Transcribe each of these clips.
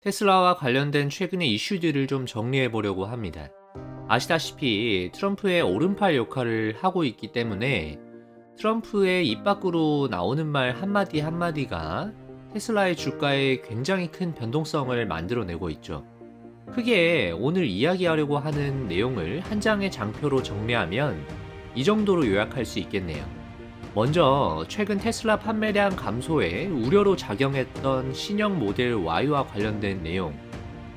테슬라와 관련된 최근의 이슈들을 좀 정리해 보려고 합니다. 아시다시피 트럼프의 오른팔 역할을 하고 있기 때문에 트럼프의 입 밖으로 나오는 말 한마디 한마디가 테슬라의 주가에 굉장히 큰 변동성을 만들어내고 있죠. 크게 오늘 이야기하려고 하는 내용을 한 장의 장표로 정리하면 이 정도로 요약할 수 있겠네요. 먼저 최근 테슬라 판매량 감소에 우려로 작용했던 신형 모델 Y와 관련된 내용,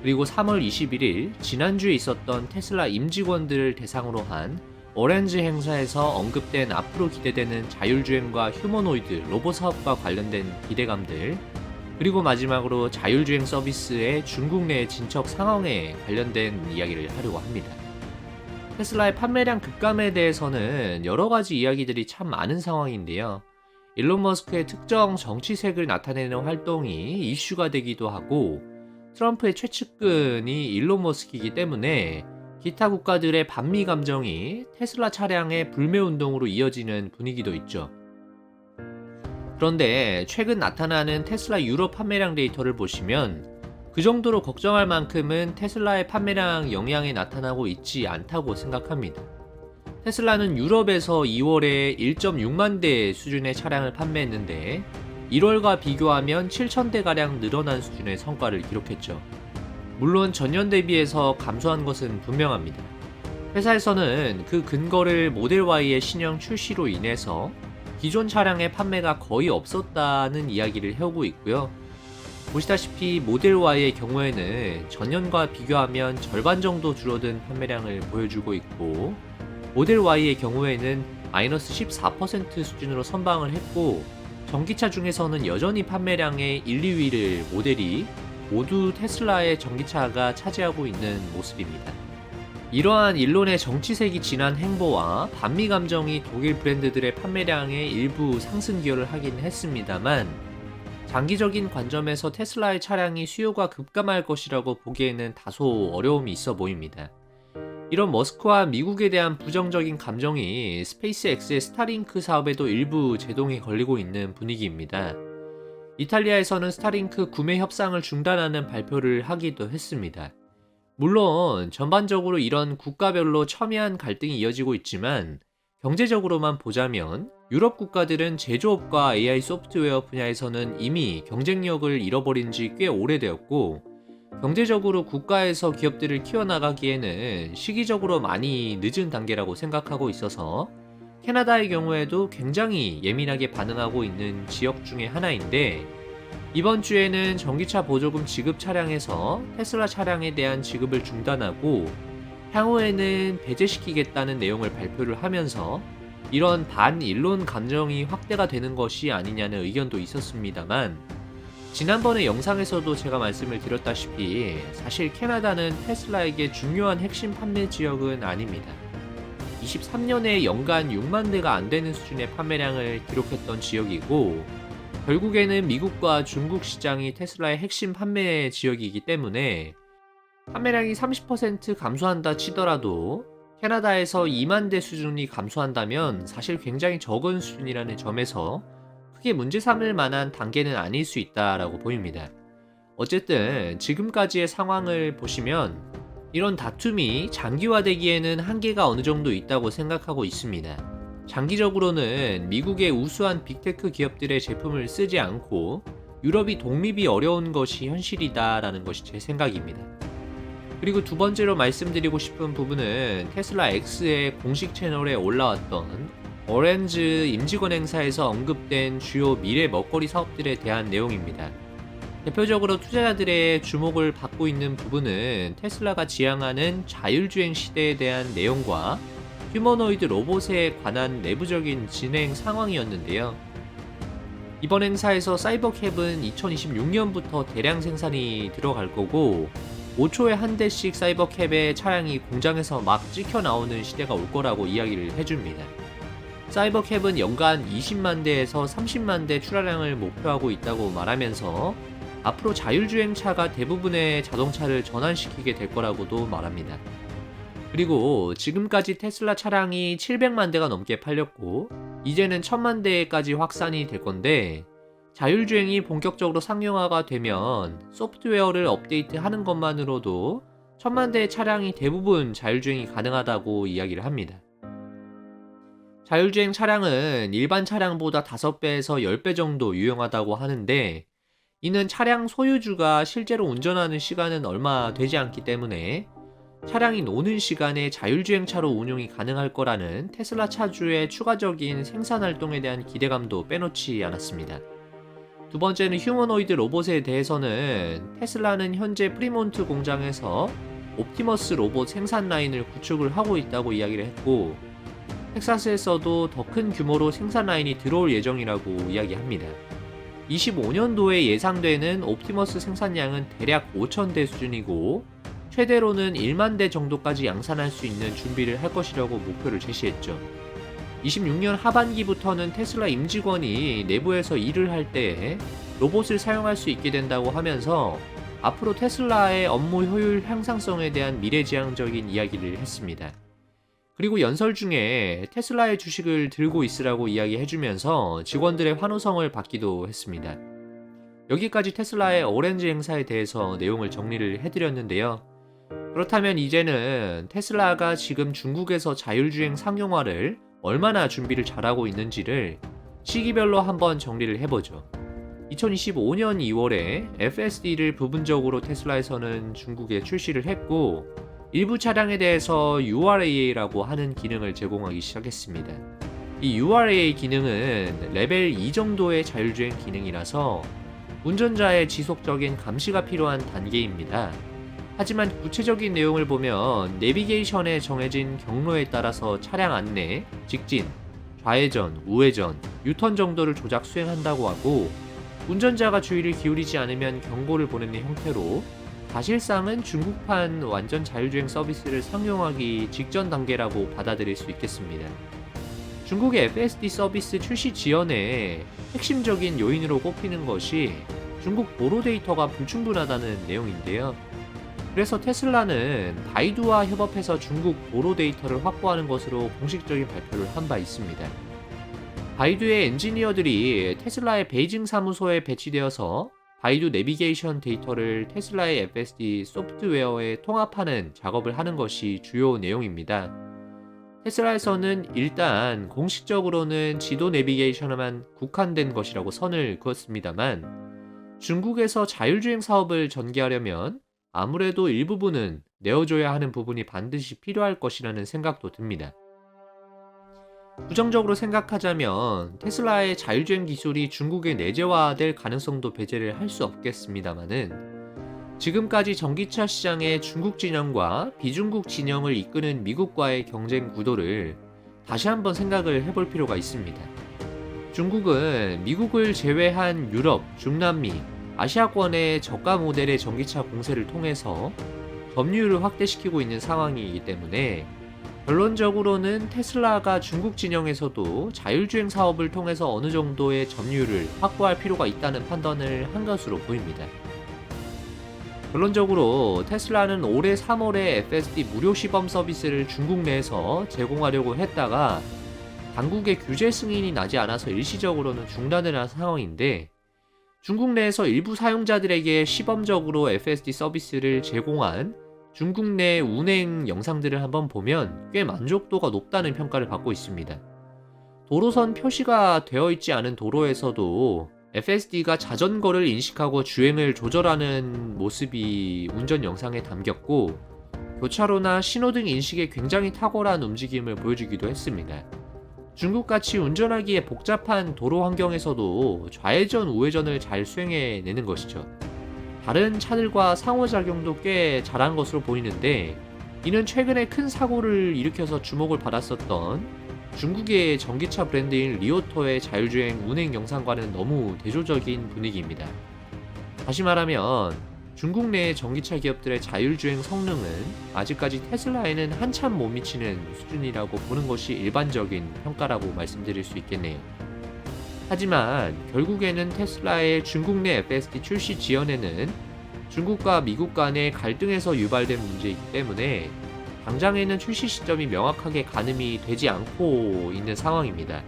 그리고 3월 21일 지난주에 있었던 테슬라 임직원들을 대상으로 한 오렌지 행사에서 언급된 앞으로 기대되는 자율주행과 휴머노이드 로봇 사업과 관련된 기대감들, 그리고 마지막으로 자율주행 서비스의 중국 내 진척 상황에 관련된 이야기를 하려고 합니다. 테슬라의 판매량 급감에 대해서는 여러 가지 이야기들이 참 많은 상황인데요. 일론 머스크의 특정 정치색을 나타내는 활동이 이슈가 되기도 하고, 트럼프의 최측근이 일론 머스크이기 때문에 기타 국가들의 반미 감정이 테슬라 차량의 불매 운동으로 이어지는 분위기도 있죠. 그런데 최근 나타나는 테슬라 유럽 판매량 데이터를 보시면 그 정도로 걱정할 만큼은 테슬라의 판매량 영향이 나타나고 있지 않다고 생각합니다. 테슬라는 유럽에서 2월에 1.6만 대 수준의 차량을 판매했는데 1월과 비교하면 7,000대가량 늘어난 수준의 성과를 기록했죠. 물론 전년 대비해서 감소한 것은 분명합니다. 회사에서는 그 근거를 모델 Y의 신형 출시로 인해서 기존 차량의 판매가 거의 없었다는 이야기를 해오고 있고요. 보시다시피 모델 Y의 경우에는 전년과 비교하면 절반 정도 줄어든 판매량을 보여주고 있고, 모델 Y의 경우에는 마이너스 14% 수준으로 선방을 했고, 전기차 중에서는 여전히 판매량의 1, 2위를 모델이 모두 테슬라의 전기차가 차지하고 있는 모습입니다. 이러한 일론의 정치색이 진한 행보와 반미 감정이 독일 브랜드들의 판매량에 일부 상승 기여를 하긴 했습니다만, 장기적인 관점에서 테슬라의 차량이 수요가 급감할 것이라고 보기에는 다소 어려움이 있어 보입니다. 이런 머스크와 미국에 대한 부정적인 감정이 스페이스X의 스타링크 사업에도 일부 제동이 걸리고 있는 분위기입니다. 이탈리아에서는 스타링크 구매 협상을 중단하는 발표를 하기도 했습니다. 물론 전반적으로 이런 국가별로 첨예한 갈등이 이어지고 있지만, 경제적으로만 보자면 유럽 국가들은 제조업과 AI 소프트웨어 분야에서는 이미 경쟁력을 잃어버린 지 꽤 오래되었고, 경제적으로 국가에서 기업들을 키워나가기에는 시기적으로 많이 늦은 단계라고 생각하고 있어서 캐나다의 경우에도 굉장히 예민하게 반응하고 있는 지역 중에 하나인데, 이번 주에는 전기차 보조금 지급 차량에서 테슬라 차량에 대한 지급을 중단하고 향후에는 배제시키겠다는 내용을 발표를 하면서 이런 반일론 감정이 확대가 되는 것이 아니냐는 의견도 있었습니다만, 지난번에 영상에서도 제가 말씀을 드렸다시피 사실 캐나다는 테슬라에게 중요한 핵심 판매 지역은 아닙니다. 23년에 연간 6만 대가 안 되는 수준의 판매량을 기록했던 지역이고, 결국에는 미국과 중국 시장이 테슬라의 핵심 판매 지역이기 때문에 판매량이 30% 감소한다 치더라도 캐나다에서 2만 대 수준이 감소한다면 사실 굉장히 적은 수준이라는 점에서 크게 문제 삼을 만한 단계는 아닐 수 있다라고 보입니다. 어쨌든 지금까지의 상황을 보시면 이런 다툼이 장기화되기에는 한계가 어느 정도 있다고 생각하고 있습니다. 장기적으로는 미국의 우수한 빅테크 기업들의 제품을 쓰지 않고 유럽이 독립이 어려운 것이 현실이다라는 것이 제 생각입니다. 그리고 두 번째로 말씀드리고 싶은 부분은 테슬라 X의 공식 채널에 올라왔던 오렌지 임직원 행사에서 언급된 주요 미래 먹거리 사업들에 대한 내용입니다. 대표적으로 투자자들의 주목을 받고 있는 부분은 테슬라가 지향하는 자율주행 시대에 대한 내용과 휴머노이드 로봇에 관한 내부적인 진행 상황이었는데요. 이번 행사에서 사이버캡은 2026년부터 대량 생산이 들어갈 거고, 5초에 한 대씩 사이버캡의 차량이 공장에서 막 찍혀 나오는 시대가 올 거라고 이야기를 해줍니다. 사이버캡은 연간 20만 대에서 30만 대 출하량을 목표하고 있다고 말하면서 앞으로 자율주행차가 대부분의 자동차를 전환시키게 될 거라고도 말합니다. 그리고 지금까지 테슬라 차량이 700만 대가 넘게 팔렸고 이제는 1000만 대까지 확산이 될 건데, 자율주행이 본격적으로 상용화가 되면 소프트웨어를 업데이트하는 것만으로도 1000만 대의 차량이 대부분 자율주행이 가능하다고 이야기를 합니다. 자율주행 차량은 일반 차량보다 5배에서 10배 정도 유용하다고 하는데, 이는 차량 소유주가 실제로 운전하는 시간은 얼마 되지 않기 때문에 차량이 노는 시간에 자율주행차로 운용이 가능할 거라는 테슬라 차주의 추가적인 생산 활동에 대한 기대감도 빼놓지 않았습니다. 두 번째는 휴머노이드 로봇에 대해서는 테슬라는 현재 프리몬트 공장에서 옵티머스 로봇 생산 라인을 구축을 하고 있다고 이야기를 했고, 텍사스에서도 더 큰 규모로 생산 라인이 들어올 예정이라고 이야기합니다. 25년도에 예상되는 옵티머스 생산량은 대략 5,000대 수준이고, 최대로는 1만 대 정도까지 양산할 수 있는 준비를 할 것이라고 목표를 제시했죠. 26년 하반기부터는 테슬라 임직원이 내부에서 일을 할 때 로봇을 사용할 수 있게 된다고 하면서 앞으로 테슬라의 업무 효율 향상성에 대한 미래지향적인 이야기를 했습니다. 그리고 연설 중에 테슬라의 주식을 들고 있으라고 이야기해주면서 직원들의 환호성을 받기도 했습니다. 여기까지 테슬라의 오렌지 행사에 대해서 내용을 정리를 해드렸는데요. 그렇다면 이제는 테슬라가 지금 중국에서 자율주행 상용화를 얼마나 준비를 잘하고 있는지를 시기별로 한번 정리를 해보죠. 2025년 2월에 FSD를 부분적으로 테슬라에서는 중국에 출시를 했고, 일부 차량에 대해서 URA라고 하는 기능을 제공하기 시작했습니다. 이 URA 기능은 레벨 2 정도의 자율주행 기능이라서 운전자의 지속적인 감시가 필요한 단계입니다. 하지만 구체적인 내용을 보면 내비게이션에 정해진 경로에 따라서 차량 안내, 직진, 좌회전, 우회전, 유턴 정도를 조작 수행한다고 하고, 운전자가 주의를 기울이지 않으면 경고를 보내는 형태로 사실상은 중국판 완전 자율주행 서비스를 상용하기 직전 단계라고 받아들일 수 있겠습니다. 중국의 FSD 서비스 출시 지연의 핵심적인 요인으로 꼽히는 것이 중국 도로 데이터가 불충분하다는 내용인데요. 그래서 테슬라는 바이두와 협업해서 중국 도로 데이터를 확보하는 것으로 공식적인 발표를 한 바 있습니다. 바이두의 엔지니어들이 테슬라의 베이징 사무소에 배치되어서 바이두 내비게이션 데이터를 테슬라의 FSD 소프트웨어에 통합하는 작업을 하는 것이 주요 내용입니다. 테슬라에서는 일단 공식적으로는 지도 내비게이션에만 국한된 것이라고 선을 그었습니다만, 중국에서 자율주행 사업을 전개하려면 아무래도 일부분은 내어줘야 하는 부분이 반드시 필요할 것이라는 생각도 듭니다. 부정적으로 생각하자면 테슬라의 자율주행 기술이 중국에 내재화될 가능성도 배제를 할 수 없겠습니다만은, 지금까지 전기차 시장의 중국 진영과 비중국 진영을 이끄는 미국과의 경쟁 구도를 다시 한번 생각을 해볼 필요가 있습니다. 중국은 미국을 제외한 유럽, 중남미, 아시아권의 저가 모델의 전기차 공세를 통해서 점유율을 확대시키고 있는 상황이기 때문에 결론적으로는 테슬라가 중국 진영에서도 자율주행 사업을 통해서 어느 정도의 점유율을 확보할 필요가 있다는 판단을 한 것으로 보입니다. 결론적으로 테슬라는 올해 3월에 FSD 무료 시범 서비스를 중국 내에서 제공하려고 했다가 당국의 규제 승인이 나지 않아서 일시적으로는 중단을 한 상황인데, 중국 내에서 일부 사용자들에게 시범적으로 FSD 서비스를 제공한 중국 내 운행 영상들을 한번 보면 꽤 만족도가 높다는 평가를 받고 있습니다. 도로선 표시가 되어 있지 않은 도로에서도 FSD가 자전거를 인식하고 주행을 조절하는 모습이 운전 영상에 담겼고, 교차로나 신호등 인식에 굉장히 탁월한 움직임을 보여주기도 했습니다. 중국같이 운전하기에 복잡한 도로 환경에서도 좌회전, 우회전을 잘 수행해내는 것이죠. 다른 차들과 상호작용도 꽤 잘한 것으로 보이는데, 이는 최근에 큰 사고를 일으켜서 주목을 받았었던 중국의 전기차 브랜드인 리오토의 자율주행 운행 영상과는 너무 대조적인 분위기입니다. 다시 말하면 중국 내의 전기차 기업들의 자율주행 성능은 아직까지 테슬라에는 한참 못 미치는 수준이라고 보는 것이 일반적인 평가라고 말씀드릴 수 있겠네요. 하지만 결국에는 테슬라의 중국 내 FSD 출시 지연에는 중국과 미국 간의 갈등에서 유발된 문제이기 때문에 당장에는 출시 시점이 명확하게 가늠이 되지 않고 있는 상황입니다.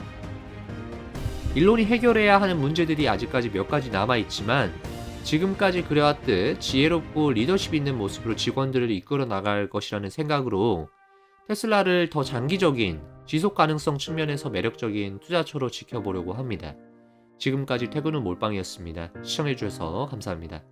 일론이 해결해야 하는 문제들이 아직까지 몇 가지 남아있지만 지금까지 그래왔듯 지혜롭고 리더십 있는 모습으로 직원들을 이끌어 나갈 것이라는 생각으로 테슬라를 더 장기적인 지속 가능성 측면에서 매력적인 투자처로 지켜보려고 합니다. 지금까지 퇴근 후 몰빵이었습니다. 시청해주셔서 감사합니다.